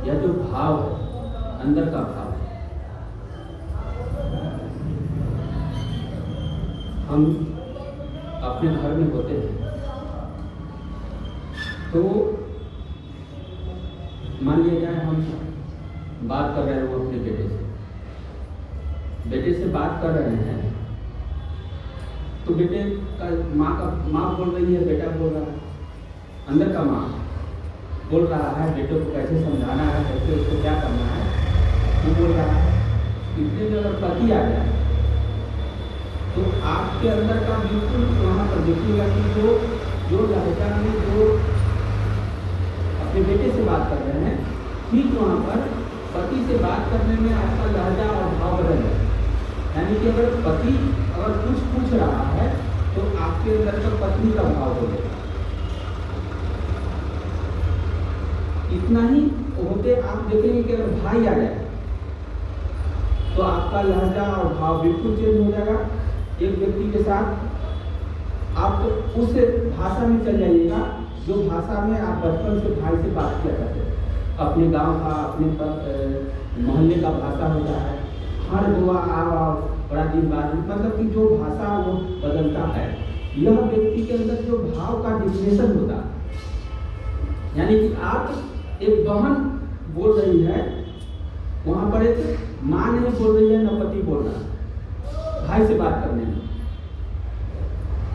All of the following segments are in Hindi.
यह जो भाव है, अंदर का भाव है, हम अपने घर में होते हैं तो मान लिया जाए हम बात कर रहे हैं अपने बेटे से बात कर रहे हैं तो बेटे का माँ बोल रही है, बेटा बोल रहा है, अंदर का माँ बोल रहा है बेटे को कैसे समझाना है, कैसे उसको क्या करना है, वो बोल रहा है। इतने में अगर पति आ जाए तो आपके अंदर का बिल्कुल वहाँ पर देखिएगा कि जो लहजा में जो अपने बेटे से बात कर रहे हैं, ठीक वहाँ पर पति से बात करने में आपका लहजा और भाव बदल जाए। यानी कि अगर पति अगर कुछ पूछ रहा है तो आपके अंदर का पत्नी का भाव हो जाएगा। इतना ही होते आप देखेंगे कि अगर भाई आ जाए तो आपका लहजा और भाव बिल्कुल चेंज हो जाएगा। एक व्यक्ति के साथ आप तो उस भाषा में चल जाइएगा जो भाषा में आप बचपन से भाई से बात किया करते हैं। अपने गांव का, अपने मोहल्ले का भाषा होता है, हर दुआ आओ बड़ा दिन बाद, मतलब कि जो भाषा वो बदलता है। यह व्यक्ति के अंदर जो भाव का डिफिनेशन होता है, यानी कि आप एक बहन बोल रही है, वहां पर एक माँ नहीं बोल रही है, न पति बोल रहा है भाई से बात करने में,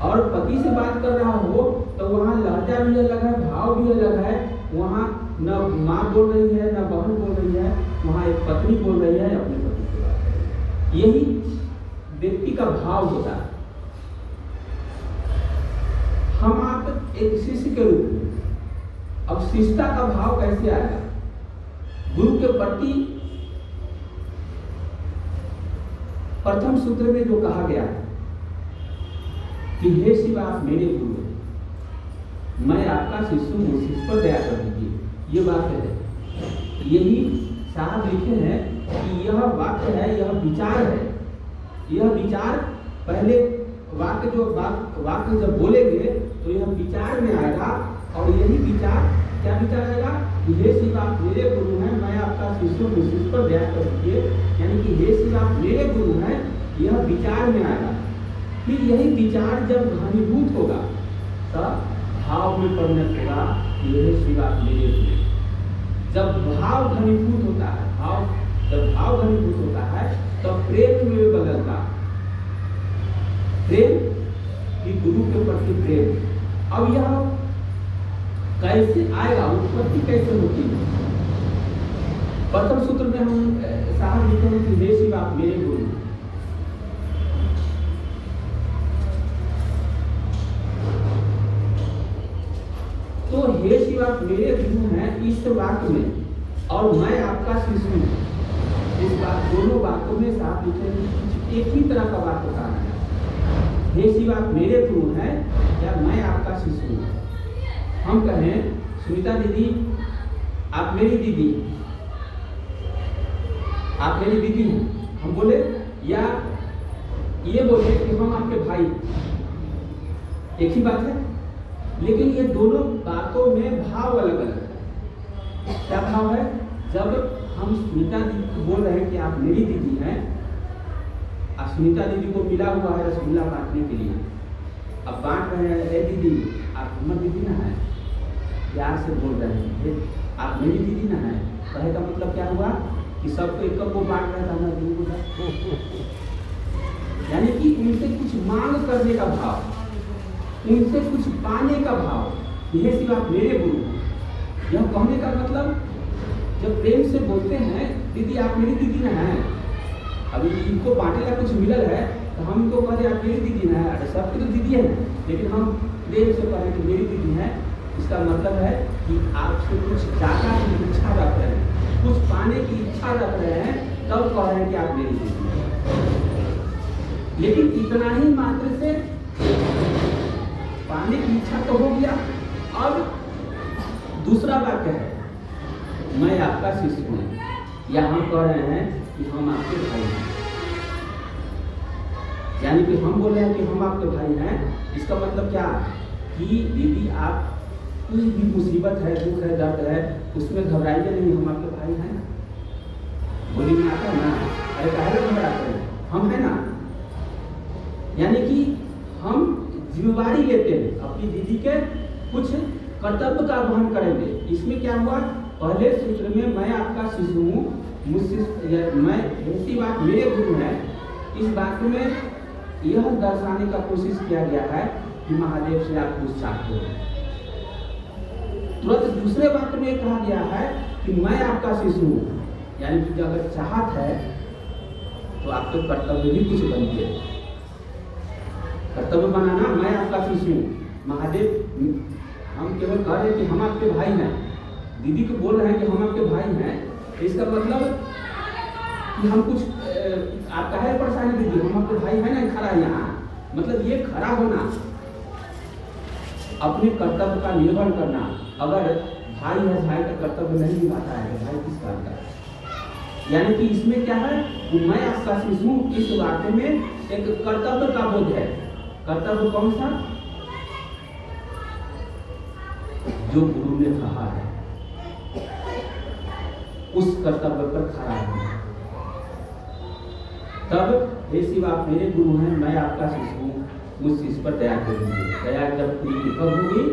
और पति से बात कर रहा हो तो वहाँ लहजा भी अलग है, भाव भी अलग है। वहाँ न माँ बोल रही है, न बहन बोल रही है, वहाँ एक पत्नी बोल रही है, अपने पति से बात कर रही है। यही व्यक्ति का भाव होता है। हम आप एक शिष्य के रूप में, अब शिष्यता का भाव कैसे आएगा? गुरु के प्रति प्रथम सूत्र में जो कहा गया है कि हे शिव आप मेरे गुरु हैं, मैं आपका शिष्य हूँ, मुझ पर दया कर दीजिए, ये बात है। यही साहब लिखे हैं कि यह वाक्य है, यह विचार है। यह विचार पहले वाक्य जो वाक्य जब बोलेंगे तो यह विचार में आएगा, और यही विचार क्या विचार आएगा कि हे शिव आप मेरे गुरु हैं, मैं आपका शिष्य हूँ, मुझ पर दया कर दीजिए। यानी कि हे शिव आप मेरे गुरु हैं, यह विचार में आएगा। फिर यही विचार जब घनीभूत होगा तब भाव में परिणत होगा, ये शिव आप मेरे गुरु। जब भाव घनीभूत होता है, जब भाव घनीभूत होता है तब प्रेम में बदलता, प्रेम कि गुरु के प्रति प्रेम। अब यह कैसे आएगा, उत्पत्ति कैसे होती है? प्रथम सूत्र में हम साहब लिखे हैं कि हे शिव आप मेरे गुरु। तो हे शिव आप मेरे गुरु हैं इस वाक्य में, और मैं आपका शिष्य हूँ, इस बात दोनों वाक्यों में साहब लिखे हैं एक ही तरह का वाक्य कहा है। हे शिव आप मेरे गुरु हैं या मैं आपका शिष्य हूँ। हम कहें सुनीता दीदी आप मेरी दीदी, आप मेरी दीदी हैं, हम बोले, या ये बोले कि हम आपके भाई, एक ही बात है। लेकिन ये दोनों बातों में भाव अलग अलग है। क्या भाव है? जब हम सुनीता दीदी को बोल रहे हैं कि आप मेरी दीदी हैं, अब सुनीता दीदी को मिला हुआ है रसगुल्ला बांटने के लिए, अब बांट रहे हैं, ए दीदी आप हमारी दीदी ना है, प्यार से बोल रहे हैं आप मेरी दीदी ना है। कहे का मतलब क्या हुआ कि सबको एक कप को बांट रहा था हमारा दीदी को, यानी कि उनसे कुछ मांग करने का भाव, उनसे कुछ पाने का भाव। यह सिर्फ आप मेरे गुरु हैं, यह कहने का मतलब जब प्रेम से बोलते हैं दीदी आप मेरी दीदी ना है, अभी इनको बांटे का कुछ मिलल है तो हम इनको कह रहे आप मेरी दीदी ना है, अरे सबकी तो दीदी है, लेकिन हम प्रेम से कहें कि मेरी दीदी है, इसका मतलब है कि आपसे कुछ ज़्यादा की इच्छा रख रहे हैं, कुछ पाने की इच्छा रख रहे हैं, तब कह रहे हैं कि आप मेरी दीदी हैं। लेकिन इतना ही मात्र से पाने की इच्छा तो हो गया। अब दूसरा वाक्य है मैं आपका शिष्य हूँ, या हम कह रहे हैं कि हम आपके भाई हैं, यानी कि हम बोल रहे हैं कि हम आपके भाई हैं। इसका मतलब क्या कि दीदी आप कोई भी मुसीबत है, दुख है, दर्द है, उसमें घबराइए नहीं, हम आपके भाई हैं ना। बोली में आता है ना, अरे काहे घबराते हैं, हम हैं ना। यानी कि हम जिम्मेवारी लेते हैं, अपनी दीदी के कुछ कर्तव्य का वहन करेंगे। इसमें क्या हुआ, पहले सूत्र में मैं आपका शिशु हूँ, मुझसे मैं ऐसी बात मेरे गुरु है, इस बात में यह दर्शाने का कोशिश किया गया है कि महादेव से आप कुछ चाहते हो। तुरंत दूसरे वाक्य में कहा गया है कि मैं आपका शिशु हूँ, यानी कि अगर चाहत है तो आपके कर्तव्य भी कुछ बनते हैं। कर्तव्य बनाना, मैं आपका शिशु हूँ। महादेव हम केवल कह रहे हैं कि हम आपके भाई हैं, दीदी को बोल रहे हैं कि हम आपके भाई हैं, इसका मतलब कि हम कुछ आप कहे परेशानी दीदी, हम आपके भाई हैं ना, खड़ा है यहाँ, मतलब ये खड़ा होना, अपने कर्तव्य का निर्वहन करना। अगर भाई है, भाई का कर्तव्य नहीं निभाता है तो भाई किस काम का। यानी कि इसमें क्या है कि मैं आपका शिशु हूँ, इस वाक्य में एक कर्तव्य का बोध है। कर्तव्य कौन सा, जो गुरु ने कहा है उस कर्तव्य पर खड़ा है। तब हे शिव आप मेरे गुरु हैं, मैं आपका शिशु हूँ, मुझ शिष्य पर दया करेंगे। दया जब पूरी कब होगी,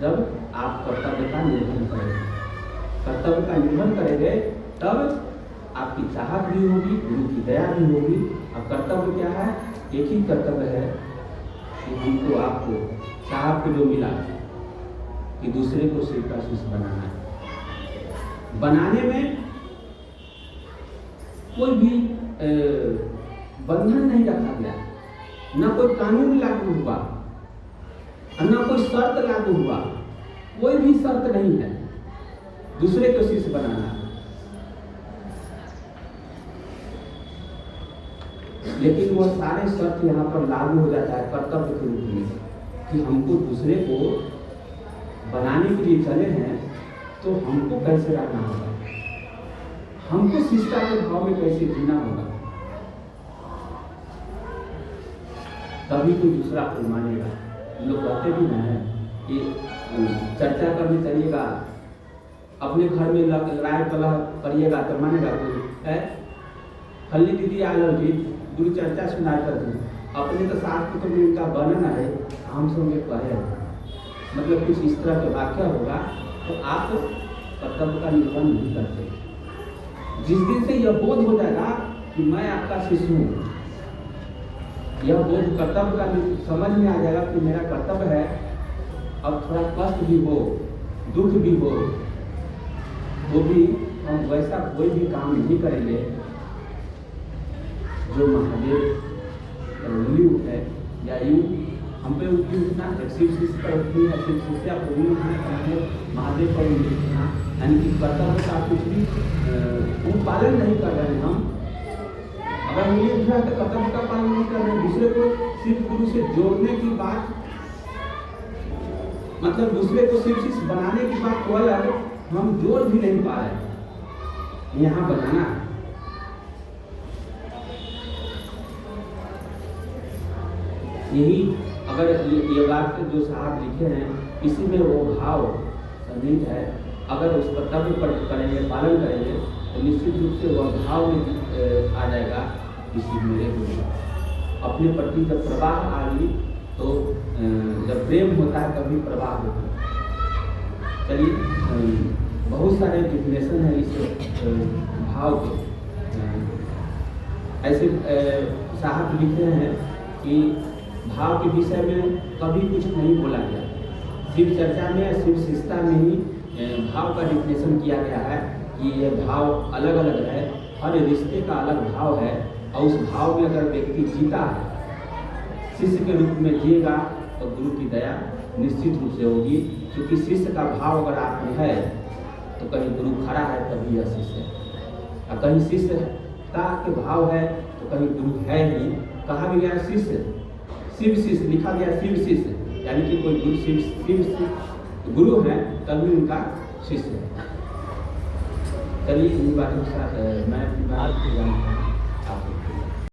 जब आप कर्तव्य का निर्वहन करेंगे। कर्तव्य का निर्वहन करेंगे तब आपकी चाहत भी होगी, गुरु की दया भी होगी। अब कर्तव्य क्या है, एक ही कर्तव्य है कि हमको आपको साहब को जो मिला कि दूसरे को शिव का शिष्य बनाना है। बनाने में कोई भी बंधन नहीं रखा गया, न कोई कानून लागू हुआ और न कोई शर्त लागू हुआ, कोई भी शर्त नहीं है दूसरे को शिष्य बनाना। लेकिन वह सारे शर्त यहाँ पर लागू हो जाता है कर्तव्य के रूप में कि हमको दूसरे को बनाने के लिए चले हैं तो हमको कैसे रहना होगा, हमको शिष्टता के भाव में कैसे जीना होगा, तभी कोई दूसरा को मानेगा। लोग कहते भी हैं कि चर्चा करने चलिएगा, अपने घर में राय कलह करिएगा तो मानेगा कोई है। खल्ली दीदी आल जी गुरु चर्चा सुना कर दी, अपने तो साथ तो इनका बनना है, हम सब में कहे मतलब कुछ इस तरह का वाक्य होगा तो आप कर्तव्य का निर्वहन नहीं करते। जिस दिन से यह बोध हो जाएगा कि मैं आपका शिशु हूँ, यह बोध कर्तव्य का समझ में आ जाएगा कि मेरा कर्तव्य है, अब थोड़ा कष्ट भी हो, दुख भी हो, तो भी हम वैसा कोई भी काम नहीं करेंगे जो महादेव उंगली उठे या यूं हम पे उंगली उठना है, शिव शिष्य पर उठनी है, शिव शिष्य पर उंगली उठना है, महादेव पर उंगली उठना, यानी कि कर्तव्य का कुछ भी पालन नहीं कर रहे हैं हम। अगर उंगली उठ रहा है तो कर्तव्य का पालन नहीं कर रहे हैं। दूसरे को शिव गुरु से जोड़ने की बात, मतलब दूसरे को शिव शिष्य बनाने की बात को अलग हम जोड़ भी नहीं पा रहे, यहाँ बनाना है। यही अगर ये बात जो साहब लिखे हैं, इसी में वो भाव संदिग्ध है। अगर उस कर्तव्य पर करेंगे, पालन करेंगे तो निश्चित रूप से वह भाव में आ जाएगा किसी मेरे गुरु। अपने प्रति जब प्रवाह आ गई तो जब प्रेम होता है तभी प्रवाह होता है। चलिए, बहुत सारे डिफिनेशन है इस भाव के। ऐसे साहब लिखे हैं कि भाव के विषय में कभी कुछ नहीं बोला गया। शिव चर्चा में, शिव शिष्टता में ही भाव का डिफिनेशन किया गया है कि ये भाव अलग अलग है, हर रिश्ते का अलग भाव है, और उस भाव में अगर व्यक्ति जीता है, शिष्य के रूप में जिएगा तो गुरु की दया निश्चित रूप से होगी। क्योंकि शिष्य का भाव अगर आप में है तो कहीं गुरु खड़ा है तभी यह शिष्य है, और कहीं शिष्यता के भाव है तो कहीं गुरु है ही। कहा भी गया शिष्य, शिव शिष्य लिखा गया, शिव शिष्य, यानी कि कोई गुरु शिव गुरु है तभी उनका शिष्य है। चलिए इन बातों के साथ मैं अपनी बात